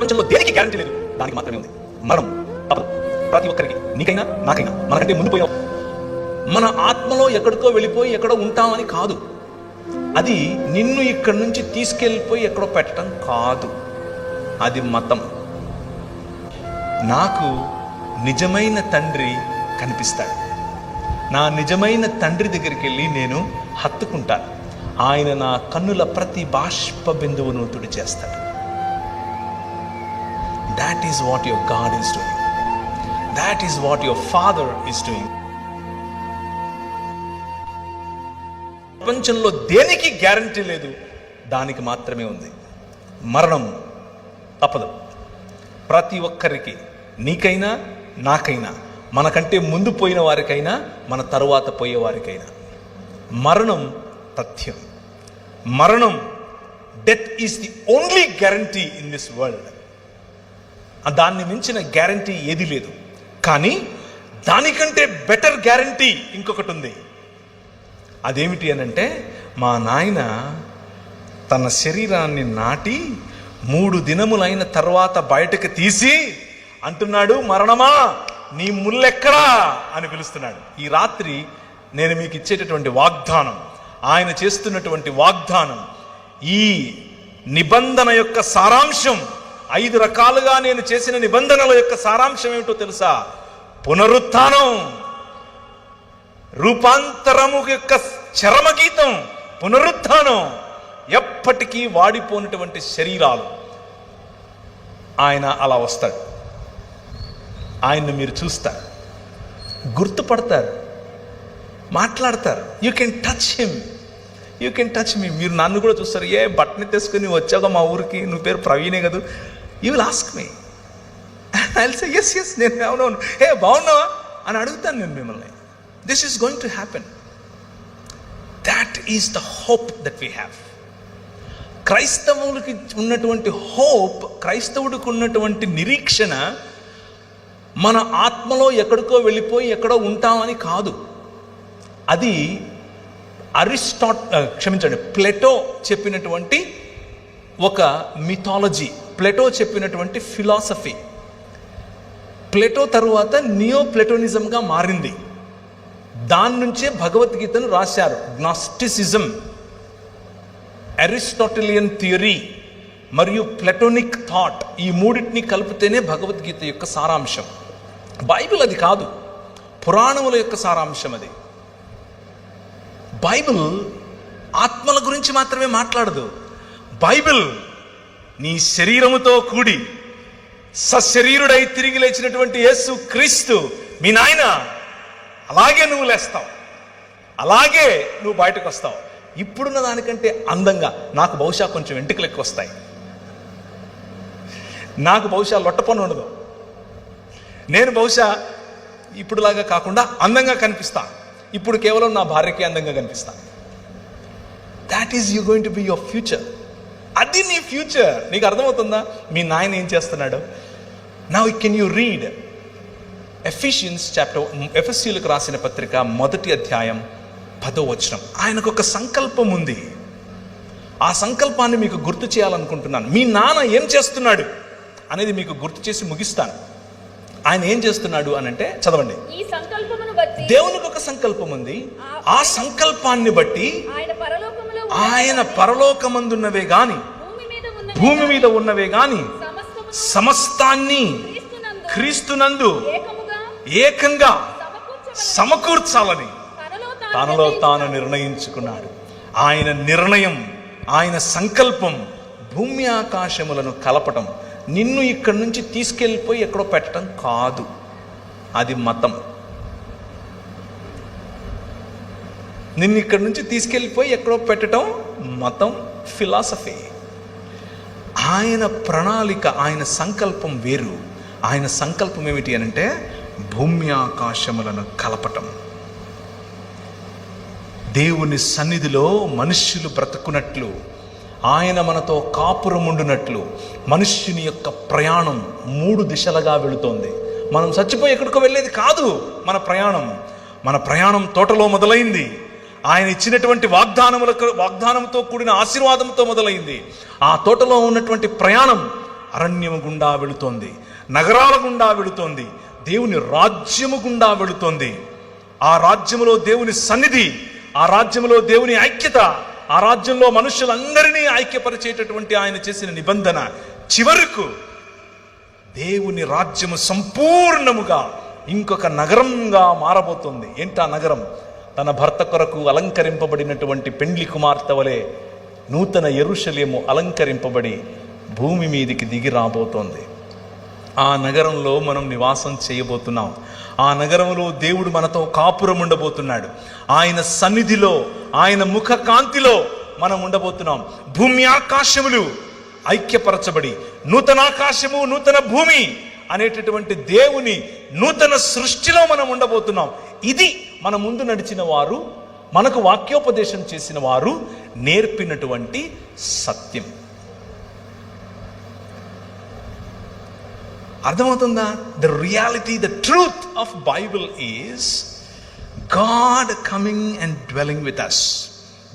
ప్రపంచంలో దేనికి గ్యారంటీ లేదు, దానికి మాత్రమే ఉంది. మరణం తప్పదు ప్రతి ఒక్కరికి, నీకైనా నాకైనా. మనకంటే ముందు పోయాం. మన ఆత్మలో ఎక్కడికో వెళ్ళిపోయి ఎక్కడో ఉంటామని కాదు. అది నిన్ను ఇక్కడి నుంచి తీసుకెళ్ళిపోయి ఎక్కడో పెట్టడం కాదు. అది మతం. నాకు నిజమైన తండ్రి కనిపిస్తాడు. నా నిజమైన తండ్రి దగ్గరికి వెళ్ళి నేను హత్తుకుంటాను. ఆయన నా కన్నుల ప్రతి బాష్ప బిందువును తుడిచేస్తాడు. That is what your God is doing. That is what your father is doing. ప్రపంచంలో దేనికి గ్యారంటీ లేదు, దానికి మాత్రమే ఉంది. మరణం తప్పదు ప్రతి ఒక్కరికి, నీకైనా నాకైనా, మనకంటే ముందు పోయిన వారికైనా మన తరువాత పోయే వారికైనా. మరణం తథ్యం. మరణం, death is the only guarantee in this world. దాన్ని మించిన గ్యారంటీ ఏది లేదు. కానీ దానికంటే బెటర్ గ్యారంటీ ఇంకొకటి ఉంది. అదేమిటి అనంటే, మా నాయన తన శరీరాన్ని నాటి 3 దినములైన తర్వాత బయటకు తీసి అంటున్నాడు, మరణమా నీ ముల్లెక్కడా అని పిలుస్తున్నాడు. ఈ రాత్రి నేను మీకు ఇచ్చేటటువంటి వాగ్దానం, ఆయన చేస్తున్నటువంటి వాగ్దానం, ఈ నిబంధన యొక్క సారాంశం, 5 రకాలుగా నేను చేసిన నిబంధనల యొక్క సారాంశం ఏమిటో తెలుసా? పునరుత్థానం, రూపాంతరము యొక్క చరమగీతం పునరుత్థానం. ఎప్పటికీ వాడిపోయినటువంటి శరీరాలు. ఆయన అలా వస్తాడు. ఆయన్ని మీరు చూస్తారు, గుర్తుపడతారు, మాట్లాడతారు. You can touch him, you can touch me. మీరు నన్ను కూడా చూస్తారు. ఏ బట్టని తీసుకుని వచ్చాక మా ఊరికి, నువ్వు పేరు ప్రవీణే కదా, you will ask me. I will say yes yes, నేను అవునవును, ఏ బాగున్నావా అని అడుగుతాను నేను మిమ్మల్ని. This is going to happen. That is the hope that we have. క్రైస్తవులకి ఉన్నటువంటి హోప్, క్రైస్తవుడికి ఉన్నటువంటి నిరీక్షణ, మన ఆత్మలో ఎక్కడికో వెళ్ళిపోయి ఎక్కడో ఉంటామని కాదు. అది ప్లేటో చెప్పినటువంటి ఒక మిథాలజీ, ప్లేటో చెప్పినటువంటి ఫిలాసఫీ. ప్లేటో తరువాత నియో ప్లేటోనిజంగా మారింది. దాని నుంచే భగవద్గీతను రాశారు. గ్నాస్టిసిజం, అరిస్టాటిలియన్ థియరీ మరియు ప్లెటోనిక్ థాట్, ఈ మూడింటిని కలిపితేనే భగవద్గీత యొక్క సారాంశం. బైబిల్ అది కాదు, పురాణముల యొక్క సారాంశం అది. బైబిల్ ఆత్మల గురించి మాత్రమే మాట్లాడదు. బైబిల్ నీ శరీరముతో కూడి సశరీరుడై తిరిగి లేచినటువంటి యేసు క్రీస్తు మీ నాయన, అలాగే నువ్వు లేస్తావు, అలాగే నువ్వు బయటకు వస్తావు. ఇప్పుడున్న దానికంటే అందంగా. నాకు బహుశా కొంచెం వెంట్రుకలు ఎక్కువ వస్తాయి, నాకు బహుశా లొట్టపన్ను ఉండదు, నేను బహుశా ఇప్పుడులాగా కాకుండా అందంగా కనిపిస్తా. ఇప్పుడు కేవలం నా భార్యకి అందంగా కనిపిస్తా. That is you going to be your future. అది నీ ఫ్యూచర్. నీకు అర్థమవుతుందా మీ నాయన ఏం చేస్తున్నాడు? Now can you read Ephesians chapter, ఎఫెసీయులకు రాసిన పత్రిక 1వ అధ్యాయం 10వ వచనం. ఆయనకు ఒక సంకల్పం ఉంది. ఆ సంకల్పాన్ని మీకు గుర్తు చేయాలనుకుంటున్నాను. మీ నాన్న ఏం చేస్తున్నాడు అనేది మీకు గుర్తు చేసి ముగిస్తాను. ఆయన ఏం చేస్తున్నాడు అని అంటే, చదవండి. దేవునికి ఒక సంకల్పం ఉంది. ఆ సంకల్పాన్ని బట్టి ఆయన పరలోకమందున్నవే గాని భూమి మీద ఉన్నవే గాని సమస్తాన్ని క్రీస్తునందు ఏకంగా సమకూర్చాలని తనలో తాను నిర్ణయించుకున్నాడు. ఆయన నిర్ణయం, ఆయన సంకల్పం భూమి ఆకాశములను కలపటం, నిన్ను ఇక్కడి నుంచి తీసుకెళ్ళిపోయి ఎక్కడో పెట్టడం కాదు. అది మతం. నిన్ను ఇక్కడి నుంచి తీసుకెళ్ళిపోయి ఎక్కడో పెట్టడం మతం, ఫిలాసఫీ. ఆయన ప్రణాళిక, ఆయన సంకల్పం వేరు. ఆయన సంకల్పం ఏమిటి అనంటే భూమి ఆకాశములను కలపటం. దేవుని సన్నిధిలో మనుష్యులు బ్రతుకున్నట్లు, ఆయన మనతో కాపురముండునట్లు మనుష్యుని యొక్క ప్రయాణం 3 దిశలుగా వెళుతోంది. మనం చచ్చిపోయి ఎక్కడికో వెళ్ళేది కాదు మన ప్రయాణం. మన ప్రయాణం తోటలో మొదలైంది. ఆయన ఇచ్చినటువంటి వాగ్దానంతో కూడిన ఆశీర్వాదంతో మొదలైంది. ఆ తోటలో ఉన్నటువంటి ప్రయాణం అరణ్యము గుండా వెళుతోంది, నగరాల గుండా వెళుతోంది, దేవుని రాజ్యము గుండా వెళుతోంది. ఆ రాజ్యములో దేవుని సన్నిధి, ఆ రాజ్యములో దేవుని ఐక్యత, ఆ రాజ్యంలో మనుషులందరినీ ఐక్యపరిచేటటువంటి ఆయన చేసిన నిబంధన చివరకు దేవుని రాజ్యము సంపూర్ణముగా ఇంకొక నగరంగా మారబోతుంది. ఏంటా నగరం? తన భర్త కొరకు అలంకరింపబడినటువంటి పెండ్లి కుమార్తె వలె నూతన యెరూషలేము అలంకరింపబడి భూమి మీదికి దిగి రాబోతోంది. ఆ నగరంలో మనం నివాసం చేయబోతున్నాం. ఆ నగరంలో దేవుడు మనతో కాపురం ఉండబోతున్నాడు. ఆయన సన్నిధిలో, ఆయన ముఖ కాంతిలో మనం ఉండబోతున్నాం. భూమి ఆకాశములు ఐక్యపరచబడి నూతన ఆకాశము నూతన భూమి అనేటటువంటి దేవుని నూతన సృష్టిలో మనం ఉండబోతున్నాం. ఇది మన ముందు నడిచిన వారు, మనకు వాక్యోపదేశం చేసిన వారు నేర్పినటువంటి సత్యం. అర్థమవుతుందా? The reality, the truth of Bible is God coming and dwelling with us.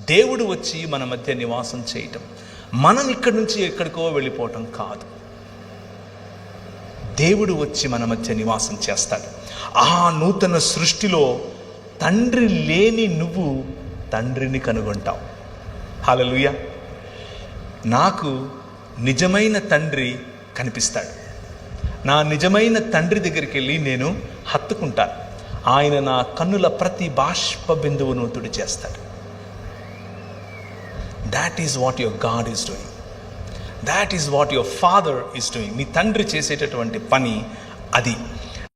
దేవుడు వచ్చి మన మధ్య నివాసం చేయటం, మనం ఇక్కడి నుంచి ఎక్కడికో వెళ్ళిపోవటం కాదు. దేవుడు వచ్చి మన మధ్య నివాసం చేస్తాడు. ఆ నూతన సృష్టిలో తండ్రి లేని నువ్వు తండ్రిని కనుగొంటావు. హల్లెలూయా. నాకు నిజమైన తండ్రి కనిపిస్తాడు. నా నిజమైన తండ్రి దగ్గరికి వెళ్ళి నేను హత్తుకుంటాను. ఆయన నా కన్నుల ప్రతి బాష్ప బిందువును తుడి చేస్తాడు. That is what your God is doing. That is what your father is doing. మీ తండ్రి చేసేటటువంటి పని అది.